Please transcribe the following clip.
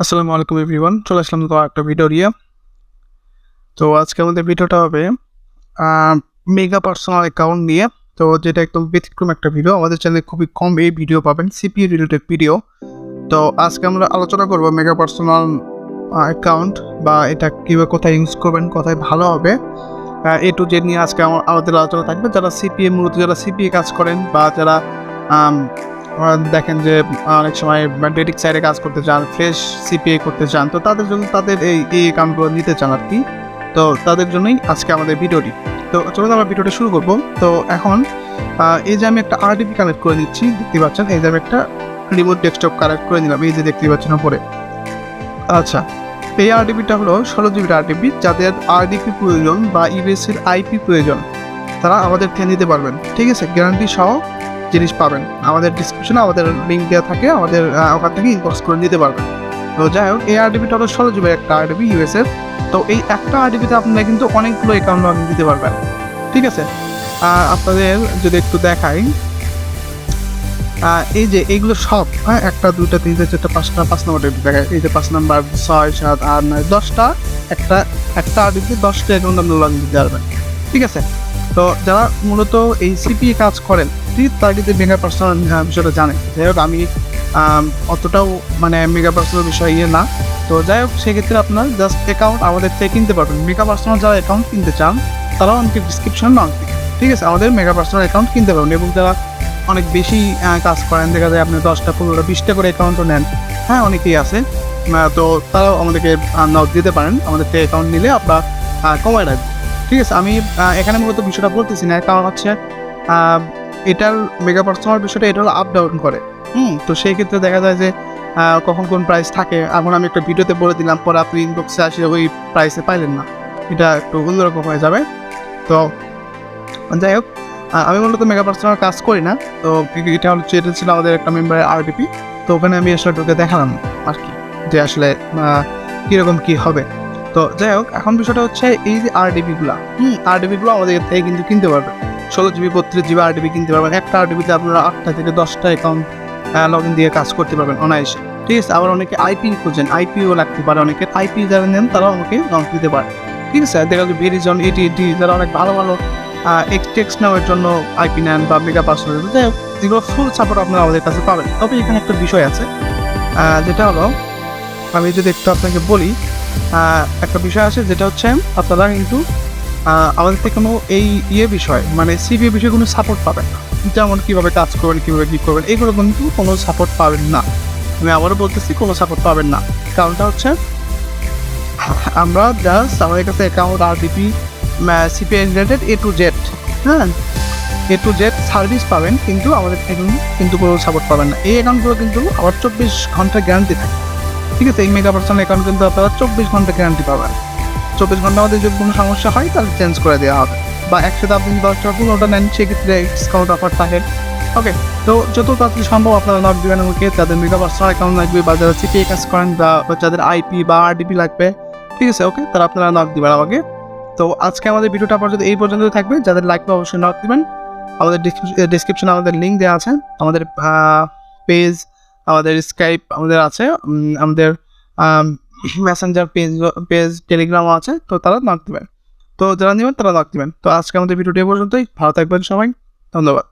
আসসালামু আলাইকুম এভরিওয়ান, চলে আসলাম তো একটা ভিডিও নিয়ে। তো আজকে আমাদের ভিডিওটা হবে মেগা পার্সোনাল অ্যাকাউন্ট নিয়ে। তো যেটা একদম ব্যতিক্রম একটা ভিডিও, আমাদের চ্যানেলে খুবই কম এই ভিডিও পাবেন, সিপিইউ রিলেটেড ভিডিও। তো আজকে আমরা আলোচনা করব মেগা পার্সোনাল অ্যাকাউন্ট বা এটা কীভাবে কোথায় ইউজ করবেন, কোথায় ভালো হবে, এ টু জেড নিয়ে আজকে আমাদের আলোচনা থাকবে। যারা যারা সিপিএ কাজ করেন বা যারা দেখেন যে অনেক সময় ডেটিক সাইডে কাজ করতে চান, ফ্রেশ সিপিএ করতে চান, তো তাদের জন্য তাদের এই অ্যাকাউন্টগুলো নিতে চান আর কি। তো তাদের জন্যই আজকে আমাদের ভিডিওটি। তো চলুন আমরা ভিডিওটা শুরু করব। তো এখন এই যে আমি একটা আরডিপি কানেক্ট করে নিচ্ছি, দেখতে পাচ্ছেন। এই যে আমি একটা রিমোট ডেস্কটপ কানেক্ট করে নিলাম, এই যে দেখতে পাচ্ছেন উপরে। আচ্ছা, এই আরডিপিটা হলো 16 জিবির আরডিপি। যাদের আরডিপি প্রয়োজন বা ইউএসএর আইপি প্রয়োজন, তারা আমাদের থেকে নিতে পারবেন, ঠিক আছে? গ্যারান্টি সহ জিনিস পাবেন। আমাদের ডিসক্রিপশনে আমাদের লিঙ্ক দেওয়া থাকে, আমাদের ওখান থেকে ইনবক্স করে নিতে পারবেন। তো যাই হোক, এই আরডিপিটা হলো 16 জিবির একটা আরডিপি ইউএসএর। তো এই একটা আরডিপিতে আপনারা কিন্তু অনেকগুলো অ্যাকাউন্ট লগ ইন দিতে পারবেন, ঠিক আছে? আপনাদের যদি একটু দেখাই, এই যে এইগুলো সব, হ্যাঁ, 1 2 3 4 5 5 নম্বর দেখায়। এই যে 5 নাম্বার, 6 7 8 9 10টা, একটা আরডিপিতে 10টা অ্যাকাউন্ট আপনারা লগ ইন দিতে পারবেন, ঠিক আছে? তো যারা মূলত এই সিপিএ কাজ করেন, ঠিক, তারা কিন্তু মেগা পার্সোনাল বিষয়টা জানে। যাই হোক, আমি অতটাও মানে মেগা পার্সোনাল বিষয় না। তো যাই হোক, সেক্ষেত্রে আপনার জাস্ট অ্যাকাউন্ট আমাদের থেকে কিনতে পারবেন। মেগা পার্সোনাল যারা অ্যাকাউন্ট কিনতে চান, তারাও আমাকে ডিসক্রিপশন নক দিন, ঠিক আছে? আমাদের মেগা পার্সোনাল অ্যাকাউন্ট কিনতে পারবেন। এবং যারা অনেক বেশি কাজ করেন, দেখা যায় আপনি 10টা 15টা 20টা করে অ্যাকাউন্টও নেন, হ্যাঁ, অনেকেই আছে, তো তারাও আমাদেরকে নক দিতে পারেন। আমাদের থেকে অ্যাকাউন্ট নিলে আপনার কমায় রাখবেন, ঠিক আছে? আমি এখানে মূলত বিষয়টা বলতেছি না, কারণ হচ্ছে এটার মেগা পার্সোনাল বিষয়টা এটা হলো আপ ডাউন করে। তো সেই ক্ষেত্রে দেখা যায় যে কখন কোন প্রাইস থাকে। এখন আমি একটা ভিডিওতে বলে দিলাম, পরে আপনি ইনবক্সে আসে ওই প্রাইসে পাইলেন না, এটা একটু অন্যরকম হয়ে যাবে। তো যাই হোক, আমি মূলত মেগা পার্সোনাল কাজ করি না। তো এটা ছিল আমাদের একটা মেম্বারের আরডিপি। তো ওখানে আমি আসলে ঢুকে দেখালাম আর কি, যে আসলে কীরকম কী হবে। তো যাই হোক, এখন বিষয়টা হচ্ছে এই যে আরডিপিগুলো আমাদের থেকে কিন্তু কিনতে পারবেন। 16 জিবি 32 জিবি আরডিপি কিনতে পারবেন। একটা আরডিপিতে আপনারা 8টা থেকে 10টা অ্যাকাউন্ট লগ ইন দিয়ে কাজ করতে পারবেন অনায়াসে, ঠিক আছে? আবার অনেকে আইপি খোঁজেন, আইপিও লাগতে পারে। অনেকে আইপি যারা নেন, তারাও আমাকে লগ দিতে পারে, ঠিক আছে? দেখা যায় ভেরিজন, এটি যারা অনেক ভালো ভালো টেক্সট নেওয়ার জন্য আইপি নেন বা মেগা পার্সোনাল, যাই হোক, এগুলো ফুল সাপোর্ট আপনারা আমাদের কাছে পাবেন। তবে এখানে একটা বিষয় আছে, যেটা হলো, আমি যদি একটু আপনাকে বলি, একটা বিষয় আছে, যেটা হচ্ছে আপনারা কিন্তু আমাদের থেকে কোনো এই বিষয় মানে সিপিএ বিষয়ে কোনো সাপোর্ট পাবেন না। যেমন কীভাবে কাজ করবেন, কীভাবে কী করবেন, এগুলো কিন্তু কোনো সাপোর্ট পাবেন না। আমি আবারও বলতেছি, কোনো সাপোর্ট পাবেন না। কারণটা হচ্ছে, আমরা জাস্ট আমাদের কাছে account RDP CPA related A to Z, হ্যাঁ, এ টু জেড সার্ভিস পাবেন, কিন্তু আমাদের থেকে কিন্তু কোনো সাপোর্ট পাবেন না। এই অ্যাকাউন্টগুলো কিন্তু আবার 24 ঘন্টা গ্যারান্টি থাকে, ঠিক আছে? এই মেগা পার্সোনাল অ্যাকাউন্ট কিন্তু আপনারা 24 ঘন্টা গ্যারান্টি পাবেন। 24 ঘন্টার মধ্যে যদি কোনো সমস্যা হয়, তাহলে চেঞ্জ করে দেওয়া হবে। বা একসাথে আপনি 10টা 15টা নেন, সেক্ষেত্রে ডিসকাউন্ট অফার থাকে। ওকে, তো যত তাড়াতাড়ি সম্ভব আপনারা নক দেবেন আমাকে, যাদের মেগা পার্সোনাল অ্যাকাউন্ট লাগবে বা যারা সিপিএ কাজ করেন বা যাদের আইপি বা আরডিপি লাগবে, ঠিক আছে? ওকে, তারা আপনারা নক দেবেন আমাকে। তো আজকে আমাদের ভিডিওটা পর্যন্ত এই পর্যন্তই থাকবে। যাদের লাগবে অবশ্যই নক দেবেন। আমাদের ডিসক্রিপশনে আমাদের লিঙ্ক দেওয়া আছে, আমাদের পেজ, আমাদের স্কাইপ আমাদের আছে, আমাদের মেসেঞ্জার পেজ টেলিগ্রামও আছে। তো তারা নক দেবেন। তো যারা নেবেন তারা নক দেবেন। তো আজকে আমাদের ভিডিওটি পর্যন্তই। ভালো থাকবেন সবাই, ধন্যবাদ।